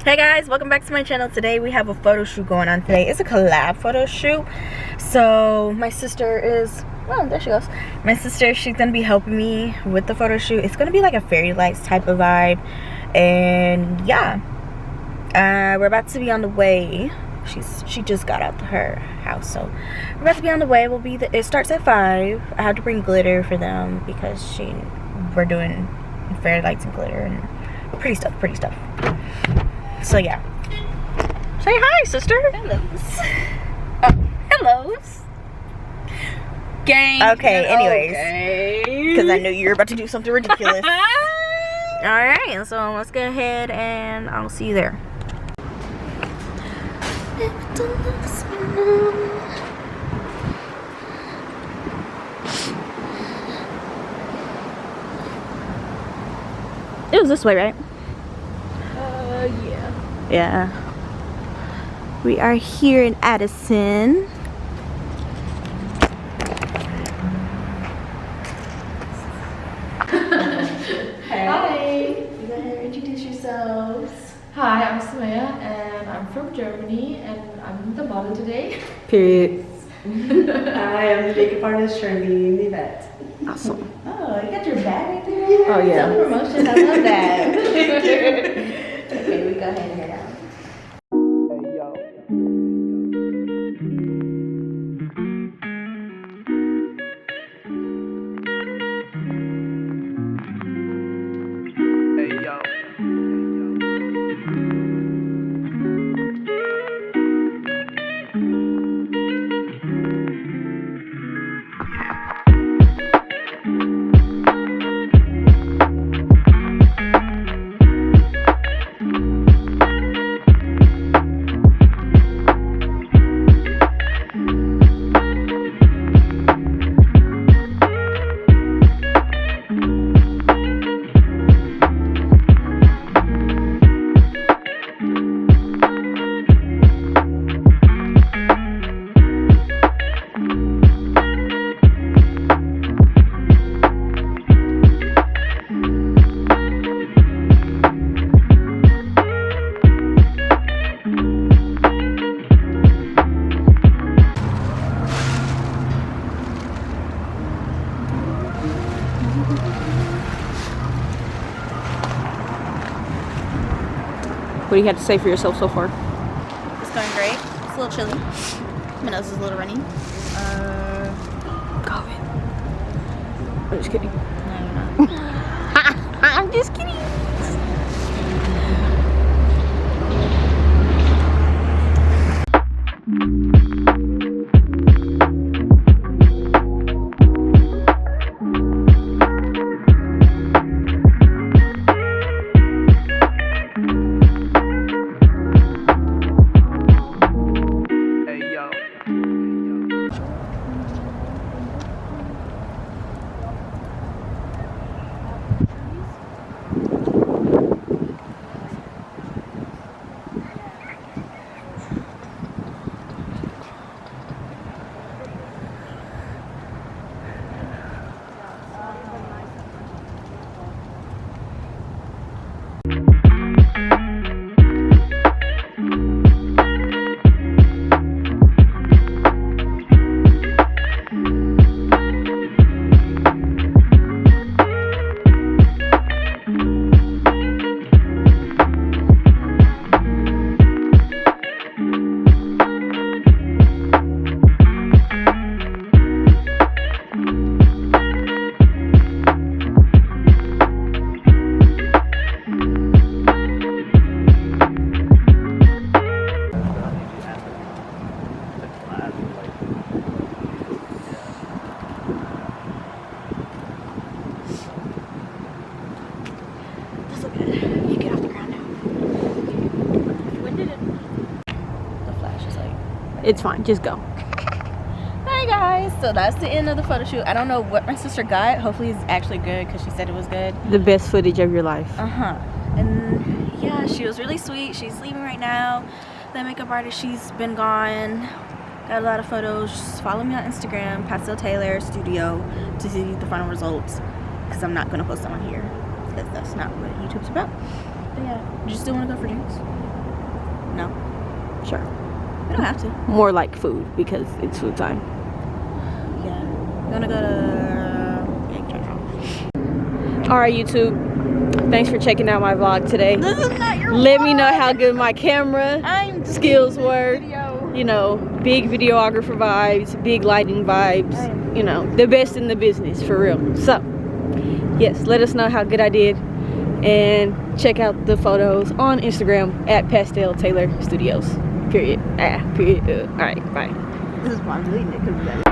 Hey guys, welcome back to my channel. Today we have a photo shoot going on today. It's a collab photo shoot. So my sister is, oh, there she goes. My sister, she's gonna be helping me with the photo shoot. It's gonna be like a fairy lights type of vibe. And yeah, we're about to be on the way. She just got out to her house, so we're about to be on the way. It starts at 5. I have to bring glitter for them because we're doing fairy lights and glitter and pretty stuff. So yeah. Say hi, sister. Hellos. Hellos. Gang. Okay, anyways. Because I knew you were about to do something ridiculous. Alright, so let's go ahead and I'll see you there. It was this way, right? Yeah. Yeah. We are here in Addison. Hey. Hi. You go ahead and introduce yourselves. Hi, I'm Sumaiya and I'm from Germany and I'm the model today. Period. Hi, I'm the makeup artist Charlene Yvette. Awesome. Oh, you got your bag right there? Oh, yeah. Self-promotion, I love that. Okay, we go ahead and head out. What do you have to say for yourself so far? It's going great. It's a little chilly. My nose is a little runny. COVID. I'm just kidding. No, you're not. I'm just kidding. It's fine, just go. Hi guys, so that's the end of the photo shoot. I don't know what my sister got. Hopefully it's actually good because she said it was good. The best footage of your life. And yeah, she was really sweet. She's leaving right now. The makeup artist, she's been gone. Got a lot of photos. Just follow me on Instagram, Pastel Taylor Studio, to see the final results, because I'm not going to post them on here because that's not what YouTube's about. Yeah. You still want to go for drinks? No. Sure. We don't have to. More like food because it's food time. Yeah. You want to go to... All right, YouTube. Thanks for checking out my vlog today. This is not your Let me know how good my camera I'm skills were. video. You know, big videographer vibes, big lighting vibes. You know, the best in the business for real. So, yes, let us know how good I did. And check out the photos on Instagram at Pastel Taylor Studios. Period. Period. All right, bye. This is why I'm deleting it because